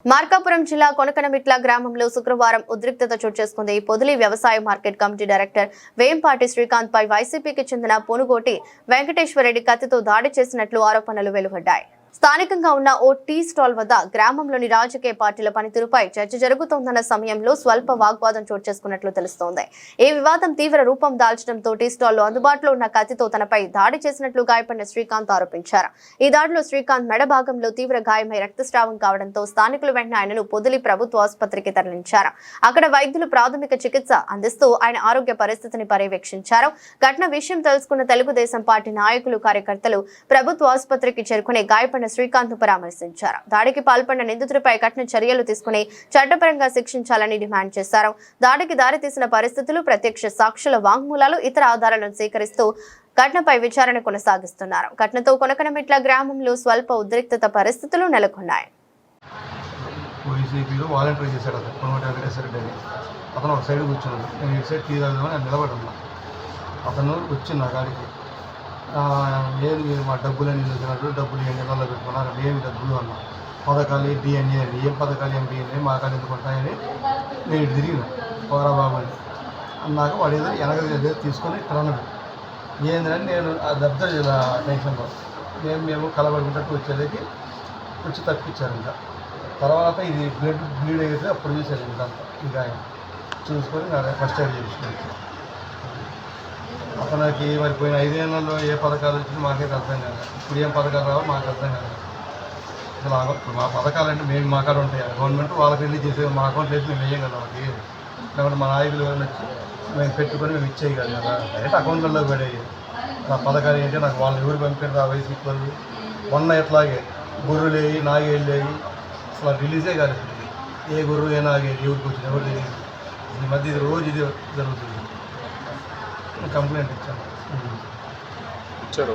మార్కాపురం జిల్లా కొనకనమిట్ల గ్రామంలో శుక్రవారం ఉద్రిక్తత చోటు చేసుకుంది. పొదిలి వ్యవసాయ market committee director Vempati Srikanth పై వైసీపీకి చెందిన పొనుగోటి వెంకటేశ్వరరెడ్డి కత్తితో దాడి చేసినట్లు ఆరోపణలు వెలువడ్డాయి. స్థానికంగా ఉన్న ఓ టీ స్టాల్ వద్ద గ్రామంలోని రాజకీయ పార్టీల పనితీరుపై చర్చ జరుగుతోందన్న సమయంలో స్వల్ప వాగ్వాదం చోటు చేసుకున్నట్లు తెలుస్తోంది. ఈ వివాదం తీవ్ర రూపం దాల్చడంతో టీ స్టాల్లో అందుబాటులో ఉన్న కత్తితో తనపై దాడి చేసినట్లు గాయపడిన శ్రీకాంత్ ఆరోపించారు. ఈ దాడిలో శ్రీకాంత్ మెడ భాగంలో తీవ్ర గాయమై రక్తస్రావం కావడంతో స్థానికులు వెంటనే ఆయనను పొదిలి ప్రభుత్వ ఆసుపత్రికి తరలించారు. అక్కడ వైద్యులు ప్రాథమిక చికిత్స అందిస్తూ ఆయన ఆరోగ్య పరిస్థితిని పర్యవేక్షించారు. ఘటన విషయం తెలుసుకున్న తెలుగుదేశం పార్టీ నాయకులు, కార్యకర్తలు ప్రభుత్వ ఆసుపత్రికి చేరుకుని గాయపడిన శ్రీకాంత్ ను పరామర్శించారు. దాడికి పాల్పడిన నిందితుడిపై కఠిన చర్యలు తీసుకుని చట్టపరంగా శిక్షించాలని డిమాండ్ చేశారు. దాడికి దారితీసిన పరిస్థితులు, ప్రత్యక్ష సాక్షుల వాంగ్మూలాలు, ఇతర ఆధారాలను సేకరిస్తూ ఘటనపై విచారణ కొనసాగిస్తున్నారు. ఘటనతో కొనకనమిట్ల గ్రామంలో స్వల్ప ఉద్రిక్తత పరిస్థితులు నెలకొన్నాయి. లేదు మీరు మా డబ్బులని నిలిచినట్టు డబ్బులు ఎన్ని నెలల్లో పెట్టుకున్నారు, ఏమి డబ్బులు అన్నా పథకాలు డిఎన్ఏ అని, ఏం పథకాలు ఏం డిఎన్ఏ మా కాలు ఎందుకు ఉంటాయని నేను ఇటు తిరిగిన పోరాబాబు అని అన్నాక వాడు ఏదో వెనక తీసుకొని ఇక్కడ అన్నాడు. ఏంటంటే నేను ఆ దెబ్బ టెన్షన్లో మేము కలబడుకుంటూ వచ్చేదానికి వచ్చి తప్పించారు. ఇంకా తర్వాత ఇది బ్లీడ్ అయితే అప్పుడు చూశారు. ఇంకంతా ఈ గాయం చూసుకొని ఫస్ట్ ఎయిడ్ చేసుకుని అతనికి మరి పోయిన 5 ఏళ్లలో ఏ పథకాలు వచ్చినా మాకైతే అర్థం కాదు. ఇప్పుడు ఏం పథకాలు రావో మాకు అర్థం కాదు. అసలు మా పథకాలంటే మేము మా కాడ ఉంటాయి, గవర్నమెంట్ వాళ్ళకి రిలీజ్ చేసే మా అకౌంట్లో వేసి మేము వేయం కదా. వాళ్ళకి లేకుంటే మా నాయకులు ఎవరైనా వచ్చి మేము పెట్టుకొని మేము ఇచ్చేయగలం కదా. డైరెక్ట్ అకౌంట్లలో పడేవి నా పథకాలు ఏంటంటే నాకు వాళ్ళు ఎవరు పంపారు. ఆ వయసు వాళ్ళు మొన్న ఎట్లాగే గొర్రెలు వేయి, నాగేళ్ళు వేయి, అసలు రిలీజే కాదు. ఏ గొర్రెలు ఏ నాగేళ్ళు ఎవరికి వచ్చిన ఎవరు తెలియదు. ఈ మధ్య ఇది రోజు ఇది జరుగుతుంది. కంప్లైంట్ ఇచ్చాను. వచ్చారు.